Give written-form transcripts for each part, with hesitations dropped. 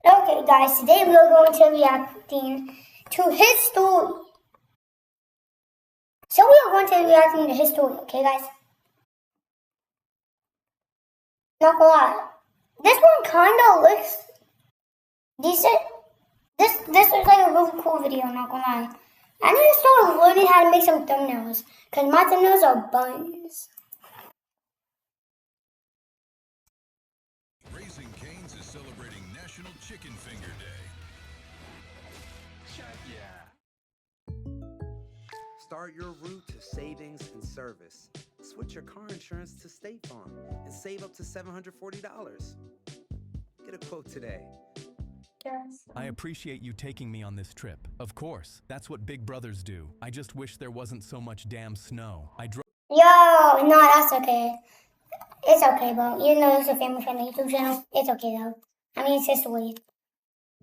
Okay, guys, today we are going to be reacting to his story. So we are going to be reacting to his story, okay, guys? Not gonna lie, this one kind of looks decent. This looks like a really cool video, not gonna lie. I need to start learning how to make some thumbnails, because my thumbnails are buns. Raising Cane's is celebrating National Chicken Finger Day. Check yeah. Start your route to savings and service. Switch your car insurance to State Farm and save up to $740. Get a quote today. Yes. I appreciate you taking me on this trip. Of course, that's what big brothers do. I just wish there wasn't so much damn snow. Yo, no, that's okay. It's okay, bro. Even though it's a family-friendly YouTube channel, it's okay, though. I mean, it's just a way.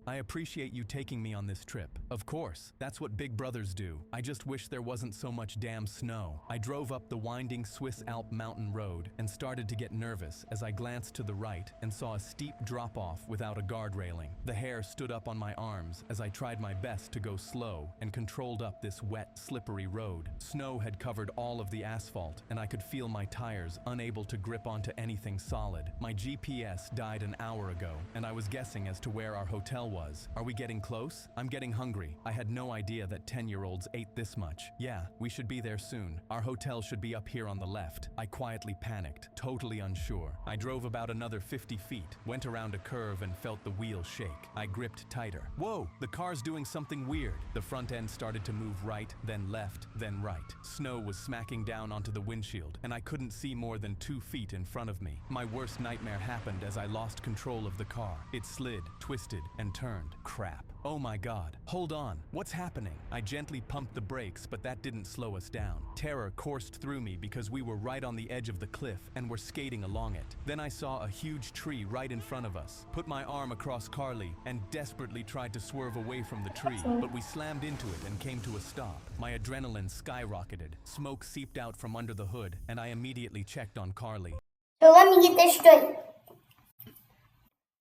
I appreciate you taking me on this trip. Of course, that's what big brothers do. I just wish there wasn't so much damn snow. I drove up the winding Swiss Alp mountain road and started to get nervous as I glanced to the right and saw a steep drop-off without a guard railing. The hair stood up on my arms as I tried my best to go slow and controlled up this wet, slippery road. Snow had covered all of the asphalt and I could feel my tires unable to grip onto anything solid. My GPS died an hour ago and I was guessing as to where our hotel was. Are we getting close? I'm getting hungry. I had no idea that 10-year-olds ate this much. Yeah, we should be there soon. Our hotel should be up here on the left. I quietly panicked, totally unsure. I drove about another 50 feet, went around a curve and felt the wheel shake. I gripped tighter. Whoa, the car's doing something weird. The front end started to move right, then left, then right. Snow was smacking down onto the windshield, and I couldn't see more than 2 feet in front of me. My worst nightmare happened as I lost control of the car. It slid, twisted, and turned. Crap. Oh my God. Hold on. What's happening? I gently pumped the brakes, but that didn't slow us down. Terror coursed through me because we were right on the edge of the cliff and were skating along it. Then I saw a huge tree right in front of us. Put my arm across Carly and desperately tried to swerve away from the tree, but we slammed into it and came to a stop. My adrenaline skyrocketed. Smoke seeped out from under the hood, and I immediately checked on Carly. So let me get this straight.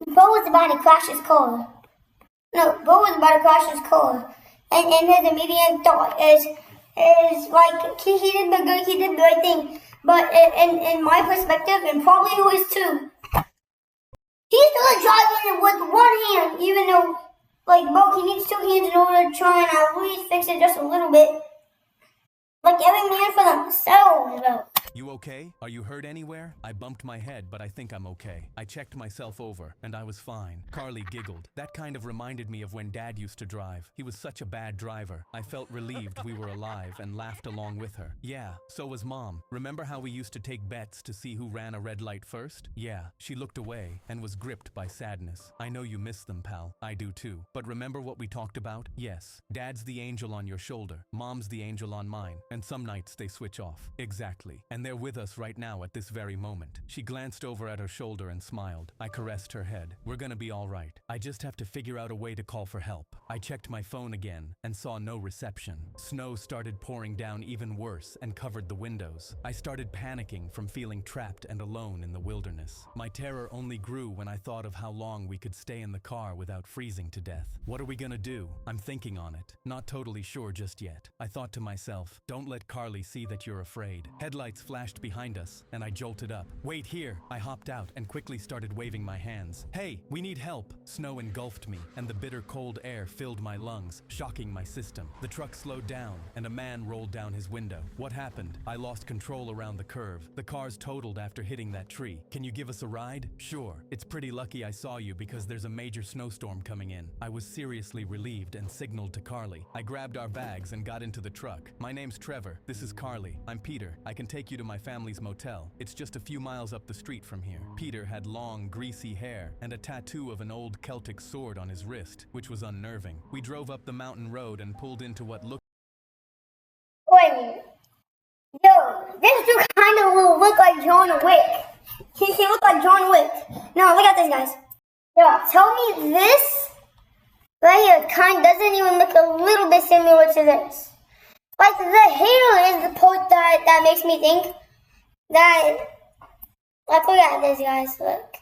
Bo was about to crash his car. No, Bo was about to crash his car. And his immediate thought is like, he did the right thing. But in my perspective, and probably yours too, he's still driving with one hand, even though, like, Bo, he needs 2 hands in order to try and at least fix it just a little bit. Like, every man for themselves, though. You okay? Are you hurt anywhere? I bumped my head, but I think I'm okay. I checked myself over, and I was fine. Carly giggled. That kind of reminded me of when Dad used to drive. He was such a bad driver. I felt relieved we were alive and laughed along with her. Yeah, so was Mom. Remember how we used to take bets to see who ran a red light first? Yeah, she looked away and was gripped by sadness. I know you miss them, pal. I do too. But remember what we talked about? Yes, Dad's the angel on your shoulder. Mom's the angel on mine. And some nights they switch off. Exactly. And they're with us right now at this very moment. She glanced over at her shoulder and smiled. I caressed her head. We're gonna be all right. I just have to figure out a way to call for help. I checked my phone again and saw no reception. Snow started pouring down even worse and covered the windows. I started panicking from feeling trapped and alone in the wilderness. My terror only grew when I thought of how long we could stay in the car without freezing to death. What are we gonna do? I'm thinking on it. Not totally sure just yet. I thought to myself, don't let Carly see that you're afraid. Headlights flashed behind us, and I jolted up. Wait here! I hopped out and quickly started waving my hands. Hey, we need help! Snow engulfed me, and the bitter cold air filled my lungs, shocking my system. The truck slowed down, and a man rolled down his window. What happened? I lost control around the curve. The car's totaled after hitting that tree. Can you give us a ride? Sure. It's pretty lucky I saw you because there's a major snowstorm coming in. I was seriously relieved and signaled to Carly. I grabbed our bags and got into the truck. My name's Trevor. This is Carly. I'm Peter. I can take you to my family's motel. It's just a few miles up the street from here. Peter had long, greasy hair and a tattoo of an old Celtic sword on his wrist, which was unnerving. We drove up the mountain road and pulled into what looked... Wait. Yo, this dude kind of will look like John Wick. He look like John Wick. No, look at this, guys. Yo, tell me this right here doesn't even look a little bit similar to this. Like, the hair is the part that makes me think that, like, look at this, guys, look.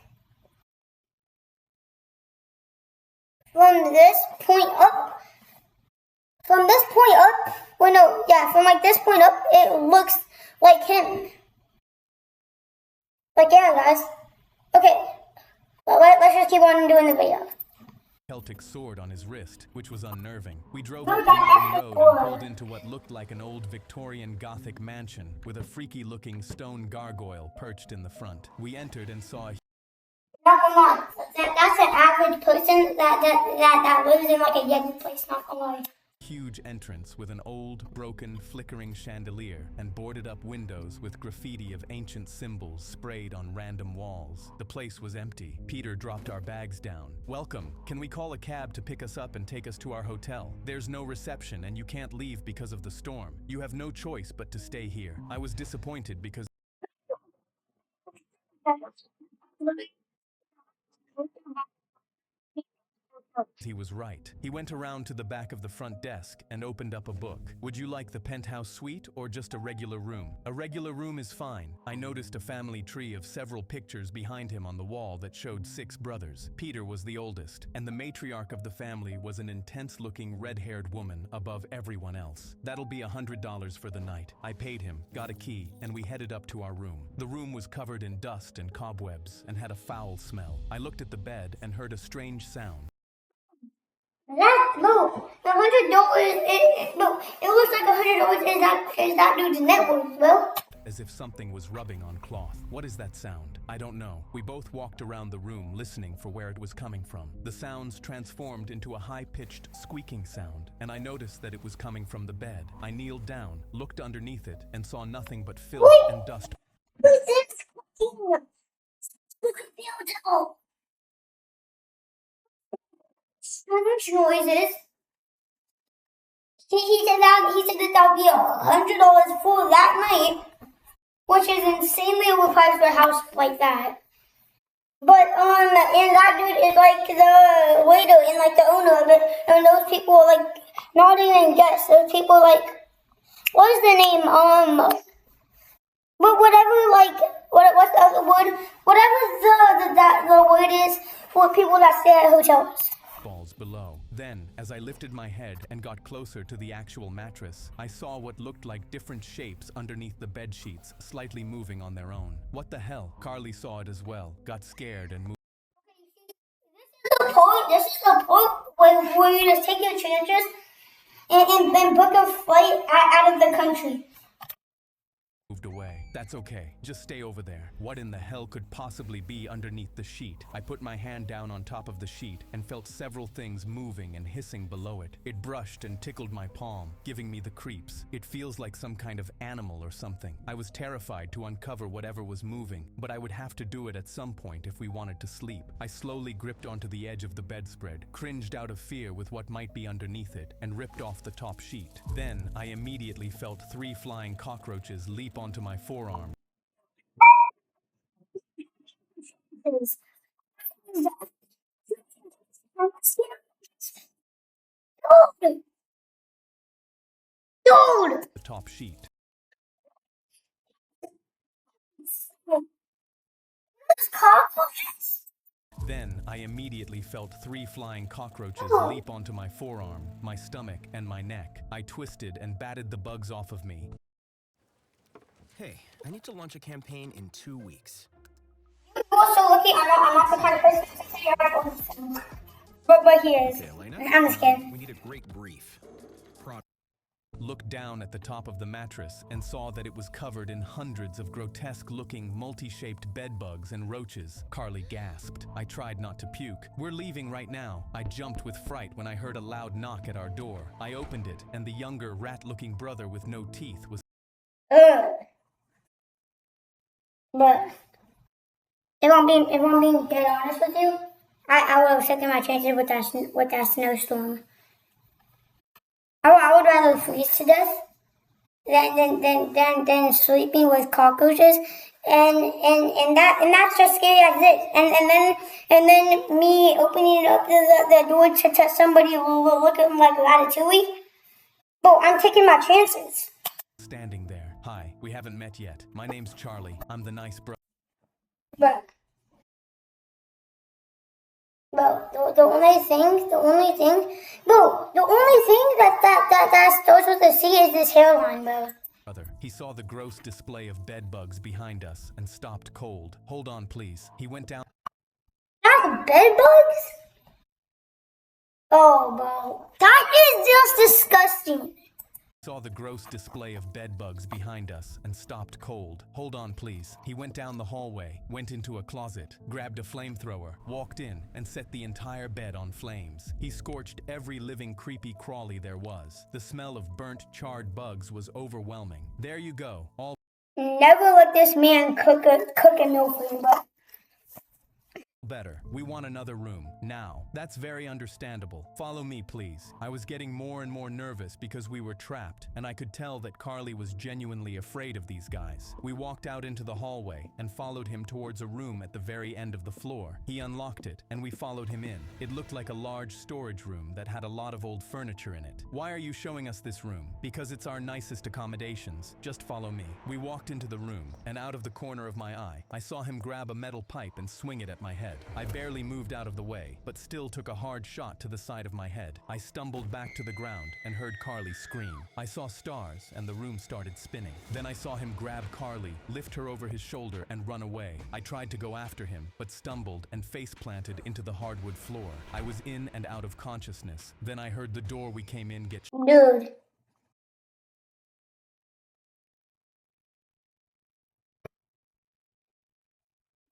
from this point up, from like this point up, it looks like him. Like, yeah, guys. Okay, well, let's just keep on doing the video. Celtic sword on his wrist, which was unnerving. We drove up the mountain road and pulled into what looked like an old Victorian Gothic mansion with a freaky-looking stone gargoyle perched in the front. We entered and saw a Not gonna lie, that's an average person that lives in like a Yeti place, not gonna lie. huge entrance with an old, broken, flickering chandelier and boarded up windows with graffiti of ancient symbols sprayed on random walls. The place was empty. Peter dropped our bags down. "Welcome. Can we call a cab to pick us up and take us to our hotel? There's no reception and you can't leave because of the storm. You have no choice but to stay here." I was disappointed because he was right. He went around to the back of the front desk and opened up a book. "Would you like the penthouse suite or just a regular room?" "A regular room is fine." I noticed a family tree of several pictures behind him on the wall that showed 6 brothers. Peter was the oldest, and the matriarch of the family was an intense-looking red-haired woman above everyone else. "That'll be $100 for the night." I paid him, got a key, and we headed up to our room. The room was covered in dust and cobwebs and had a foul smell. I looked at the bed and heard a strange sound. No, the $100. No, it looks like $100 is that dude's net worth, bro. As if something was rubbing on cloth. What is that sound? I don't know. We both walked around the room listening for where it was coming from. The sounds transformed into a high-pitched squeaking sound, and I noticed that it was coming from the bed. I kneeled down, looked underneath it, and saw nothing but filth and dust. Who's this fucking beautiful? So much noises. He said that would be $100 for that night, which is insanely overpriced for a house like that. But and that dude is like the waiter and like the owner of it, and those people are like not even guests. Those people are like, what is the name? But whatever, like what's the other word? Whatever the word is for people that stay at hotels. Balls below. Then, as I lifted my head and got closer to the actual mattress, I saw what looked like different shapes underneath the bed sheets, slightly moving on their own. What the hell? Carly saw it as well, got scared and moved. This is the point where you just take your chances and book a flight out of the country. Moved away. That's okay. Just stay over there. What in the hell could possibly be underneath the sheet? I put my hand down on top of the sheet and felt several things moving and hissing below it. It brushed and tickled my palm, giving me the creeps. It feels like some kind of animal or something. I was terrified to uncover whatever was moving, but I would have to do it at some point if we wanted to sleep. I slowly gripped onto the edge of the bedspread, cringed out of fear with what might be underneath it, and ripped off the top sheet. Then, I immediately felt 3 flying cockroaches leap onto my forearm. Dude! The top sheet. Cockroaches? Then, I immediately felt 3 flying cockroaches leap onto my forearm, my stomach, and my neck. I twisted and batted the bugs off of me. Hey, I need to launch a campaign in 2 weeks. You're so lucky I'm not the kind of person to say your but he is. Okay, Elena, I'm scared. we need a great brief. Looked down at the top of the mattress and saw that it was covered in hundreds of grotesque-looking, multi-shaped bedbugs and roaches. Carly gasped. I tried not to puke. "We're leaving right now." I jumped with fright when I heard a loud knock at our door. I opened it, and the younger, rat-looking brother with no teeth was... But if I'm being dead honest with you, I would have taken my chances with that snowstorm. I would rather freeze to death than sleeping with cockroaches, and that's just scary as it is. And then me opening up the door to somebody looking like Ratatouille. But I'm taking my chances. Standing there. "Hi, we haven't met yet. My name's Charlie. I'm the nice brother." But Bro, the only thing, bro, the only thing that starts with a C is this hairline, bro. He saw the gross display of bed bugs behind us and stopped cold. Hold on, please. He went down. That's bed bugs? Oh, bro, that is just disgusting. Saw the gross display of bed bugs behind us and stopped cold. Hold on, please. He went down the hallway, went into a closet, grabbed a flamethrower, walked in, and set the entire bed on flames. He scorched every living creepy crawly there was. The smell of burnt, charred bugs was overwhelming. There you go. All Never let this man cook a meal for you, bro. better. We want another room. Now. That's very understandable. Follow me, please. I was getting more and more nervous because we were trapped, and I could tell that Carly was genuinely afraid of these guys. We walked out into the hallway and followed him towards a room at the very end of the floor. He unlocked it, and we followed him in. It looked like a large storage room that had a lot of old furniture in it. Why are you showing us this room? Because it's our nicest accommodations. Just follow me. We walked into the room, and out of the corner of my eye, I saw him grab a metal pipe and swing it at my head. I barely moved out of the way, but still took a hard shot to the side of my head. I stumbled back to the ground and heard Carly scream. I saw stars and the room started spinning. Then I saw him grab Carly, lift her over his shoulder and run away. I tried to go after him, but stumbled and face planted into the hardwood floor. I was in and out of consciousness. Then I heard the door we came in get Dude.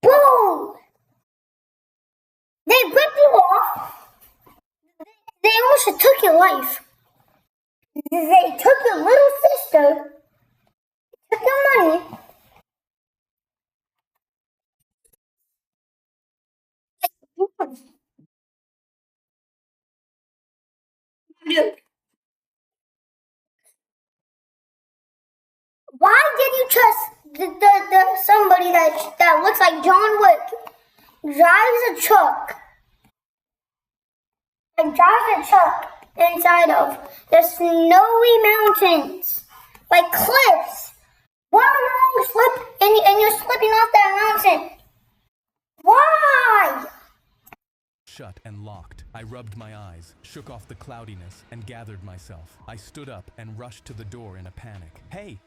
Boom! They ripped you off. They almost took your life. They took your little sister, took your money. Dude, why did you trust the somebody that looks like John Wick, drives a truck, and drives a truck inside of the snowy mountains, like cliffs? One wrong slip and you're slipping off that mountain. Why? shut and locked. I rubbed my eyes, shook off the cloudiness, and gathered myself. I stood up and rushed to the door in a panic. Hey,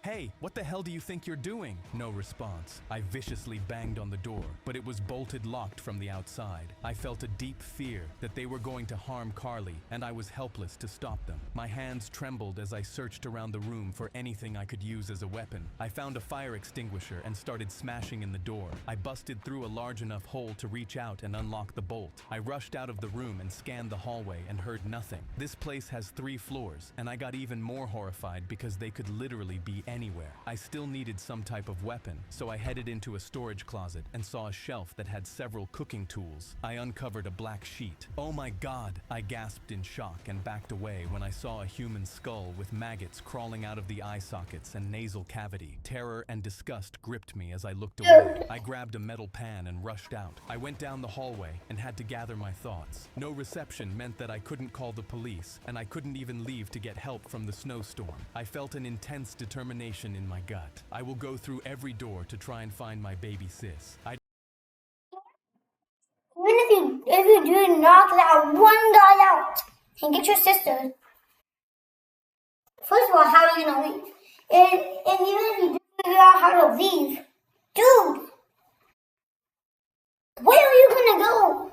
what the hell do you think you're doing? No response. I viciously banged on the door, but it was bolted locked from the outside. I felt a deep fear that they were going to harm Carly, and I was helpless to stop them. My hands trembled as I searched around the room for anything I could use as a weapon. I found a fire extinguisher and started smashing in the door. I busted through a large enough hole to reach out and unlock the bolt. I rushed out of the room and scanned the hallway and heard nothing. This place has 3 floors, and I got even more horrified because they could literally be anywhere. I still needed some type of weapon, so I headed into a storage closet and saw a shelf that had several cooking tools. I uncovered a black sheet. Oh my God! I gasped in shock and backed away when I saw a human skull with maggots crawling out of the eye sockets and nasal cavity. Terror and disgust gripped me as I looked away. I grabbed a metal pan and rushed out. I went down the hallway and had to gather my thoughts. No reception meant that I couldn't call the police, and I couldn't even leave to get help from the snowstorm. I felt an intense determination in my gut. I will go through every door to try and find my baby sis. Even if you do knock that one guy out and get your sister, first of all, how are you gonna leave? And even if you do figure out how to leave, dude, where are you gonna go?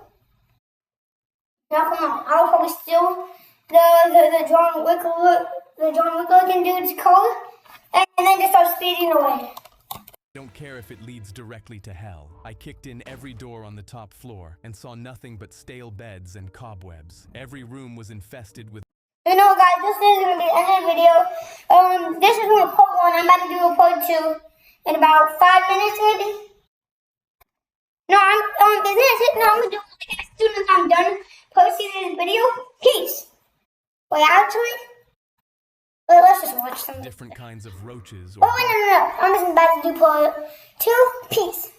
Now come on, I'll probably steal the John Wick looking dude's car and then just start speeding away. Don't care if it leads directly to hell. I kicked in every door on the top floor and saw nothing but stale beds and cobwebs. Every room was infested with. You know, guys, this is gonna be the end of the video. This is gonna be part 1. I'm about to do a part 2 in about 5 minutes, maybe. No, I'm gonna do it as soon as I'm done posting this video. Peace. Wait, actually, let's just watch some different kinds of roaches. Oh, no. I'm just about to do part 2. Peace.